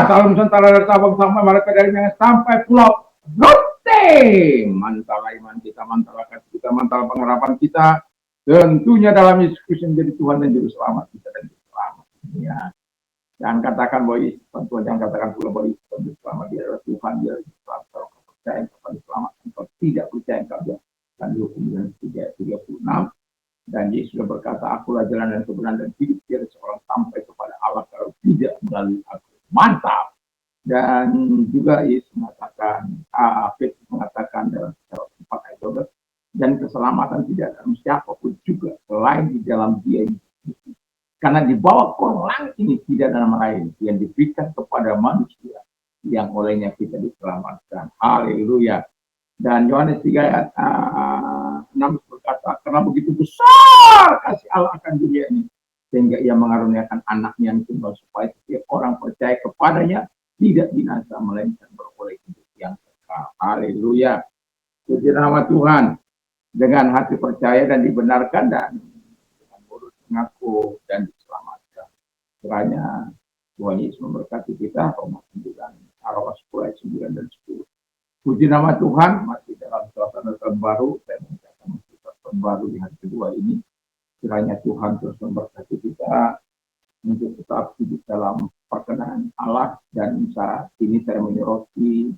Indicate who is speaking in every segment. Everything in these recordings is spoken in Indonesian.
Speaker 1: salam Nusantara dari Sabang sampai Merauke, dari Medan sampai Pulau Rote. Mantap iman kita, mantap akal kita, mantap pengharapan kita. Tentunya dalam Yesus Kristus menjadi Tuhan dan Juru Selamat kita dan Juru Selamat. Ya. Jangan katakan bahwa Tuhan, jangan katakan pula bahwa Tuhan Juru Selamat, dia adalah Tuhan, dia adalah Juru Selamat. Kalau kau percaya kepada selamat, kalau tidak percaya kau dia. Dan 29:36. Dan Yesus sudah berkata, akulah jalan dan kebenaran dan hidup, tiada seorang sampai kepada Allah kalau tidak melalui aku. Mantap. Dan juga Yesus mengatakan, Petrus mengatakan dalam 4 ayat 12, dan keselamatan tidak dalam siapapun juga selain di dalam Dia ini. Karena di bawah kolong langit ini tidak ada nama lain yang diberikan kepada manusia yang olehnya kita diselamatkan. Haleluya. Dan Yohanes 3 ayat 6 berkata, karena begitu besar kasih Allah akan dunia ini, sehingga ia mengaruniakan anaknya yang tunggal supaya setiap orang percaya kepadanya tidak binasa melainkan beroleh hidup yang kekal. Haleluya. Puji nama Tuhan. Dengan hati percaya dan dibenarkan dan dengan mulut mengaku dan diselamatkan. Kiranya Tuhan Yesus memberkati kita. Roma 9, Aroma 10 ayat 9 dan 10. Puji nama Tuhan, masih dalam suasana tahun baru, saya mengucapkan tahun baru di hari kedua ini. Kiranya Tuhan terus memberkati kita untuk tetap hidup dalam perkenan Allah, dan saat ini saya menyoroti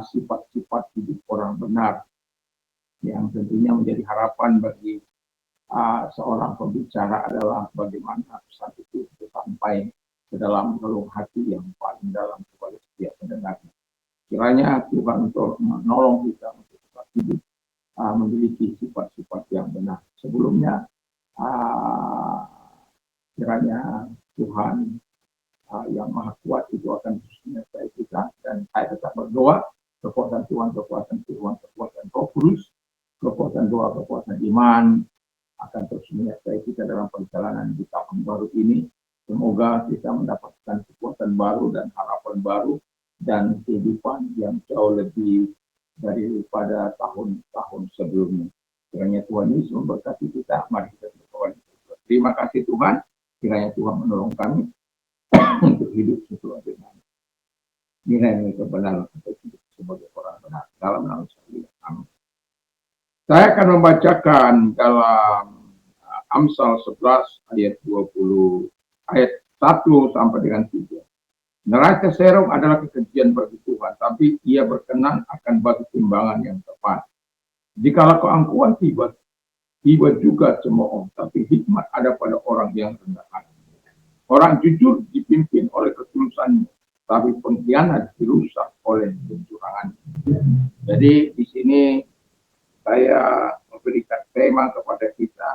Speaker 1: sifat-sifat hidup orang benar yang tentunya menjadi harapan bagi seorang pembicara adalah bagaimana pesan itu sampai ke dalam relung hati yang paling dalam kepada setiap pendengarnya. Kiranya Tuhan untuk menolong kita untuk tetap hidup memiliki sifat-sifat yang benar. Sebelumnya kiranya Tuhan yang Maha Kuat itu akan terus menyertai kita, dan saya tetap berdoa kekuatan Tuhan, kekuatan Tuhan, kekuatan Roh Kudus, kekuatan doa, kekuatan iman akan terus menyertai kita dalam perjalanan di tahun baru ini. Semoga kita mendapatkan kekuatan baru dan harapan baru dan kehidupan yang jauh lebih daripada tahun-tahun sebelumnya. Kiranya Tuhan Yesus memberkati kita. Mari kita berdoa. Terima kasih Tuhan. Kiranya Tuhan menolong kami untuk hidup sesuai dengan nilai-nilai kebenaran, untuk hidup sebagai orang benar. Dalam nama Yesus. Amin. Saya akan membacakan dalam Amsal 11 ayat 20, ayat 1 sampai dengan 3. Neraca serong adalah kekejian bagi Tuhan, tapi ia berkenan akan bagi timbangan yang tepat. Jikalau keangkuhan tiba juga cemooh, tapi hikmat ada pada orang yang rendah hati. Orang jujur dipimpin oleh ketulusannya, tapi pengkhianat dirusak oleh kecurangan. Jadi di sini saya memberikan tema kepada kita,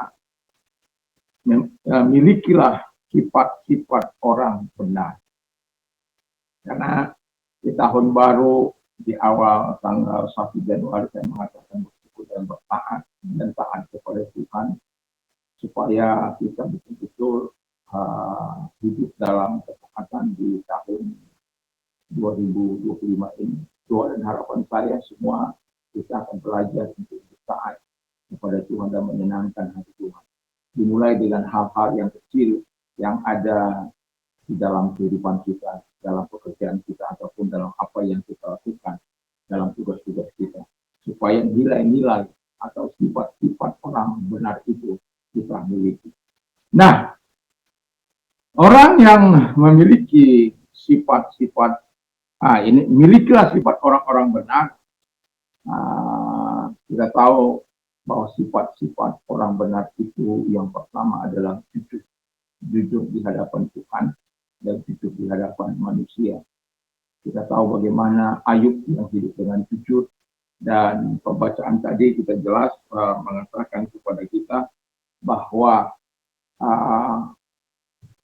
Speaker 1: milikilah sifat-sifat orang benar. Karena di tahun baru, di awal tanggal 1 Januari, saya mengatakan bersyukur dan bertaat dan taat kepada Tuhan, supaya kita betul-betul hidup dalam ketaatan di tahun 2025 ini. Doa dan harapan saya semua kita akan belajar untuk taat kepada Tuhan dan menyenangkan hati Tuhan. Dimulai dengan hal-hal yang kecil yang ada di dalam kehidupan kita, dalam pekerjaan kita, ataupun dalam apa yang kita lakukan dalam tugas-tugas kita, supaya nilai-nilai atau sifat-sifat orang benar itu kita miliki. Nah, orang yang memiliki sifat-sifat ini, milikilah sifat orang-orang benar. Kita tahu bahwa sifat-sifat orang benar itu yang pertama adalah jujur. Jujur di hadapan Tuhan dan jujur di hadapan manusia. Kita tahu bagaimana Ayub yang hidup dengan jujur, dan pembacaan tadi kita jelas mengatakan kepada kita bahwa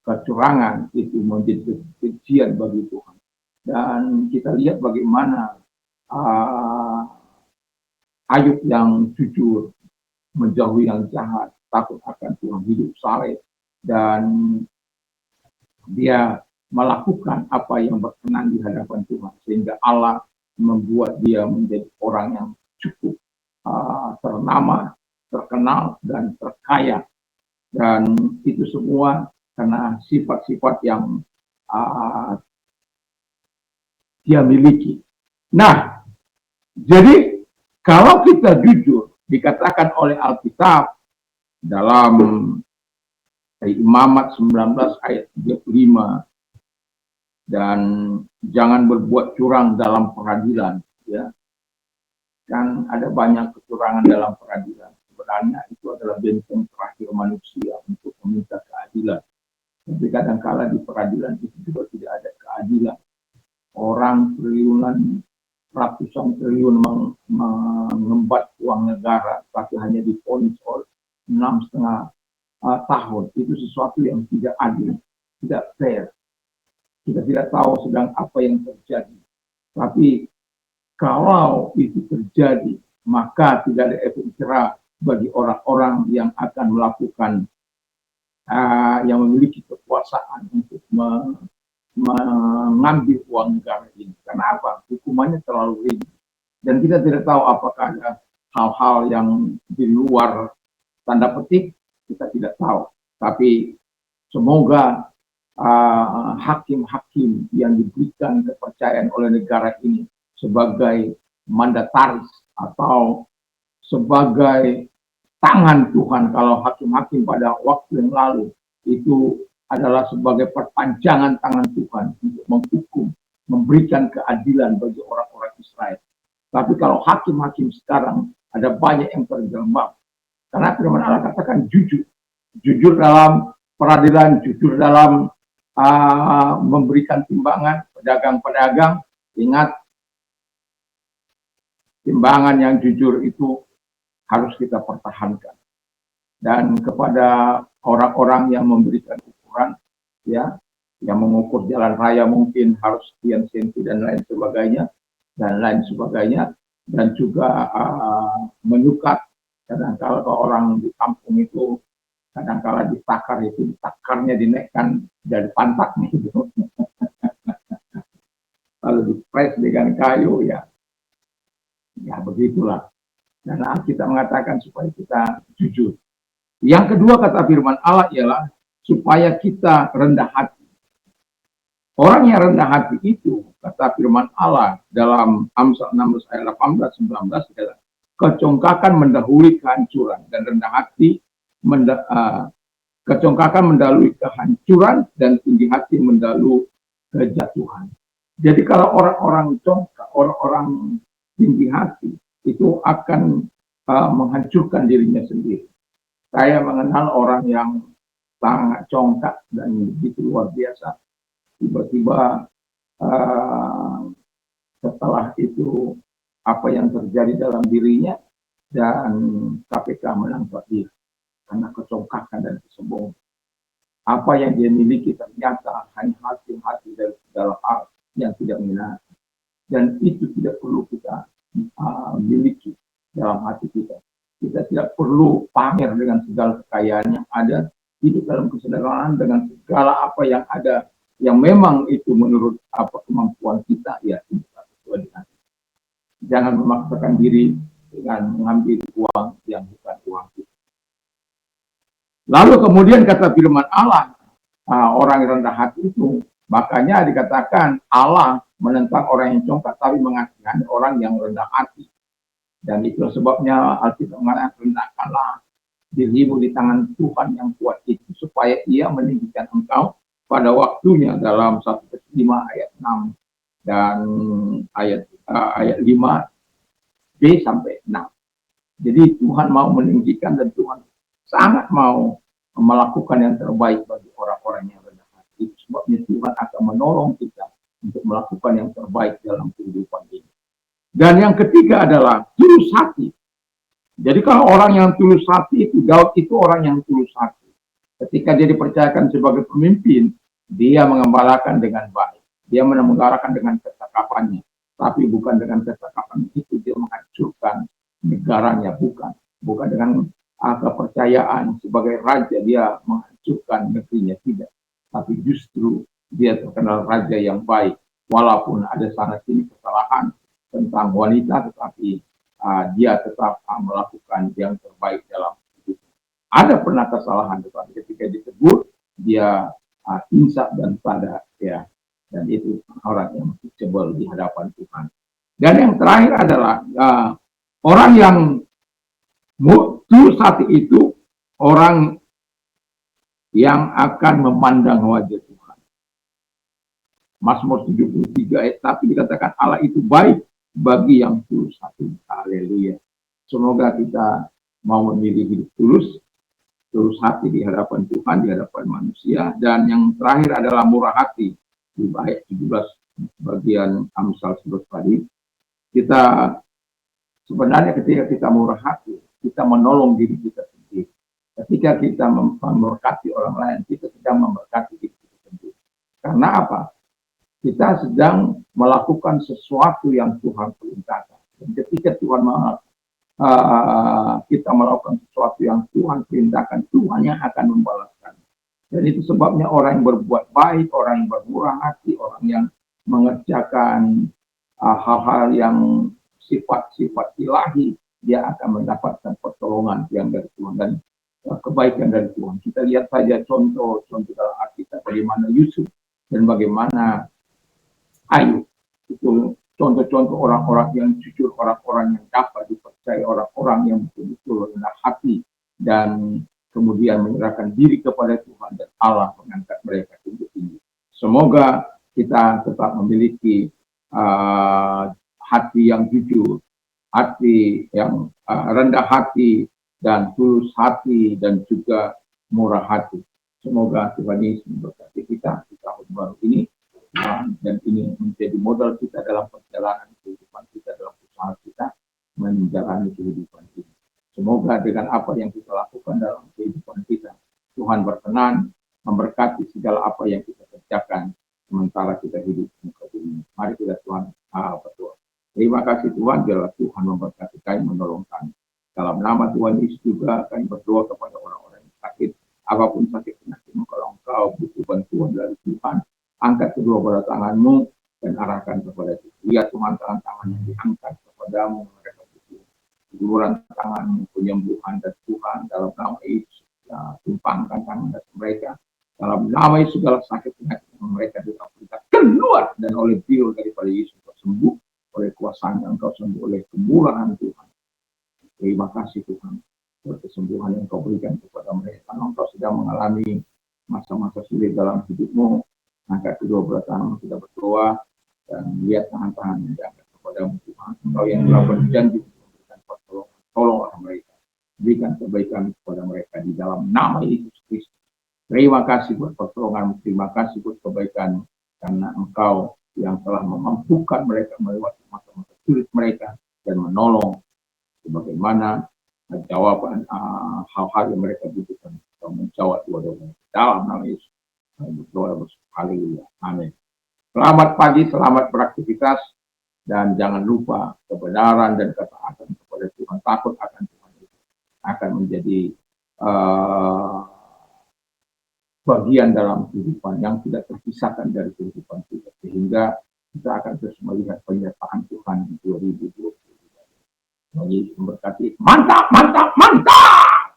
Speaker 1: kecurangan itu menjadi kebencian bagi Tuhan. Dan kita lihat bagaimana Ayub yang jujur, menjauhi yang jahat, takut akan Tuhan, hidup saleh, dan dia melakukan apa yang berkenan di hadapan Tuhan, sehingga Allah membuat dia menjadi orang yang cukup ternama, terkenal, dan terkaya. Dan itu semua karena sifat-sifat yang dia miliki. Nah, jadi kalau kita jujur, dikatakan oleh Alkitab dalam Imamat 19 ayat 35, dan jangan berbuat curang dalam peradilan, ya. Kan ada banyak kecurangan dalam peradilan. Sebenarnya itu adalah benteng terakhir manusia untuk meminta keadilan. Tapi kadang-kala di peradilan itu juga tidak ada keadilan. Orang triliunan, ratusan triliun mengembat uang negara, tapi hanya diponis oleh 6,5 tahun. Itu sesuatu yang tidak adil, tidak fair. Kita tidak tahu sedang apa yang terjadi. Tapi kalau itu terjadi, maka tidak ada efek jerah bagi orang-orang yang akan melakukan, yang memiliki kekuasaan untuk mengambil uang negara ini. Karena apa? Hukumannya terlalu ringan. Dan kita tidak tahu apakah ada hal-hal yang di luar tanda petik, kita tidak tahu. Tapi semoga hakim-hakim yang diberikan kepercayaan oleh negara ini sebagai mandataris atau sebagai tangan Tuhan, kalau hakim-hakim pada waktu yang lalu itu adalah sebagai perpanjangan tangan Tuhan untuk menghukum, memberikan keadilan bagi orang-orang Israel. Tapi kalau hakim-hakim sekarang ada banyak yang terjerembab, karena firman Allah katakan jujur, jujur dalam peradilan, jujur dalam memberikan timbangan. Pedagang-pedagang, ingat, timbangan yang jujur itu harus kita pertahankan. Dan kepada orang-orang yang memberikan ukuran, ya, yang mengukur jalan raya mungkin harus sekian senti dan lain sebagainya, dan juga menyukat. Kadang-kala kalau orang di kampung itu, kadang-kala ditakar itu, takarnya dinaikkan dari pantatnya gitu. Lalu dipres dengan kayu, ya begitulah. Dan kita mengatakan supaya kita jujur. Yang kedua kata firman Allah ialah supaya kita rendah hati. Orang yang rendah hati itu, kata firman Allah dalam Amsal 16 ayat 18-19, adalah kecongkakan mendahului kehancuran, dan rendah hati kecongkakan mendahului kehancuran, dan tinggi hati mendahului kejatuhan. Jadi kalau orang-orang congkak, orang-orang tinggi hati, itu akan menghancurkan dirinya sendiri. Saya mengenal orang yang sangat congkak dan begitu luar biasa. Tiba-tiba setelah itu apa yang terjadi dalam dirinya, dan KPK menangkap dia karena kecongkakan dan kesombongan. Apa yang dia miliki ternyata hanya hati-hati dari segala hal yang tidak menyenangkan. Dan itu tidak perlu kita miliki dalam hati kita. Kita tidak perlu pamer dengan segala kekayaan yang ada, hidup dalam kesederhanaan dengan segala apa yang ada, yang memang itu menurut apa kemampuan kita, ya itu sesuai dengan. Jangan memaksakan diri dengan mengambil uang yang bukan uang kita. Lalu kemudian kata firman Allah, orang yang rendah hati itu, makanya dikatakan Allah menentang orang yang congkak, tapi mengasihani orang yang rendah hati. Dan itu sebabnya Alkitab mengatakan, rendahkanlah dirimu di tangan Tuhan yang kuat itu, supaya ia meninggikan engkau pada waktunya, dalam 1 Tesalonika ayat 6 dan ayat 5b sampai 6. Jadi Tuhan mau meninggikan, dan Tuhan sangat mau melakukan yang terbaik bagi orang-orang yang rendah hati. Sebabnya Tuhan akan menolong kita untuk melakukan yang terbaik dalam kehidupan ini. Dan yang ketiga adalah tulus hati. Jadi kalau orang yang tulus hati itu, Daud itu orang yang tulus hati. Ketika dia dipercayakan sebagai pemimpin, dia mengembalakan dengan baik. Dia mengembalakan dengan kecakapannya. Tapi bukan dengan kecakapan itu dia menghancurkan negaranya, bukan. Bukan dengan kepercayaan sebagai raja dia menghancurkan negerinya, tidak. Tapi justru dia terkenal raja yang baik. Walaupun ada sana sini kesalahan tentang wanita, tetapi dia tetap melakukan yang terbaik dalam hidup. Ada pernah kesalahan, tetapi ketika ditegur, dia insaf dan sadar, ya. Dan itu orang yang accountable di hadapan Tuhan. Dan yang terakhir adalah orang yang tulus hati itu orang yang akan memandang wajah Tuhan. Mazmur 73 ayat 1 dikatakan Allah itu baik bagi yang tulus hati. Haleluya. Semoga kita mau memilih hidup tulus hati di hadapan Tuhan, di hadapan manusia. Dan yang terakhir adalah murah hati. Di ayat 17 bagian Amsal 11 tadi. Kita sebenarnya ketika kita murah hati, kita menolong diri kita sendiri. Ketika kita memberkati orang lain, kita sedang memberkati diri kita sendiri. Karena apa? Kita sedang melakukan sesuatu yang Tuhan perintahkan. Dan ketika Tuhan kita melakukan sesuatu yang Tuhan perintahkan, Tuhan yang akan membalaskan. Dan itu sebabnya orang yang berbuat baik, orang yang bermurah hati, orang yang mengerjakan hal-hal yang sifat-sifat ilahi, dia akan mendapatkan pertolongan yang dari Tuhan dan kebaikan dari Tuhan. Kita lihat saja contoh dalam Alkitab bagaimana Yusuf dan bagaimana Ayub. Itu contoh-contoh orang-orang yang jujur, orang-orang yang dapat dipercaya, orang-orang yang betul-betul rendah hati dan kemudian menyerahkan diri kepada Tuhan dan Allah mengangkat mereka tinggi-tinggi. Semoga kita tetap memiliki hati yang jujur, hati yang rendah hati dan tulus hati dan juga murah hati. Semoga Tuhan Yesus memberkati kita di tahun baru ini dan ini menjadi modal kita dalam perjalanan kehidupan kita, dalam usaha kita menjalani kehidupan ini. Semoga dengan apa yang kita lakukan dalam kehidupan kita, Tuhan berkenan memberkati segala apa yang kita kerjakan sementara kita hidup di muka bumi. Mari kita Tuhan berdoa. Terima kasih Tuhan, biarlah Tuhan memberkati kami, menolong kami. Dalam nama Tuhan Yesus juga kami berdoa kepada orang-orang yang sakit, apapun sakit penyakit, kalau engkau butuh bantuan dari Tuhan, angkat kedua belah tanganmu dan arahkan kepada Tuhan. Lihat Tuhan, tangan-tangan yang diangkat kepadamu, mereka butuh uluran tanganmu, penyembuhan dari Tuhan. Dalam nama Yesus, tumpangkan tangan dari mereka. Dalam nama Yesus, segala sakit penyakit yang mereka dilakukan keluar, dan oleh biru daripada Yesus sembuh, oleh kuasa yang engkau sembuh, oleh kemurahan Tuhan. Terima kasih Tuhan buat kesembuhan yang kau berikan kepada mereka. Karena engkau sedang mengalami masa-masa sulit dalam hidupmu, angkat kedua belah tangan kita berdoa dan lihat tangan-tangan yang diangkat kepadamu Tuhan. Engkau yang telah berjanji memberikan pertolongan, tolonglah mereka, berikan kebaikan kepada mereka di dalam nama Yesus Kristus. Terima kasih buat pertolongan, terima kasih buat kebaikan, karena engkau yang telah memampukan mereka melewati masa-masa sulit mereka dan menolong sebagaimana jawaban hal-hal yang mereka butuhkan. Engkau menjawab doa-doa dalam nama Yesus. Berdoa haleluya. Amin. Selamat pagi, selamat beraktivitas, dan jangan lupa kebenaran dan ketaatan kepada Tuhan, takut akan Tuhan itu akan menjadi bagian dalam kehidupan yang tidak terpisahkan dari kehidupan kita, sehingga kita akan terus melihat penyertaan Tuhan di 2020. Yesus memberkati. Mantap, mantap, mantap.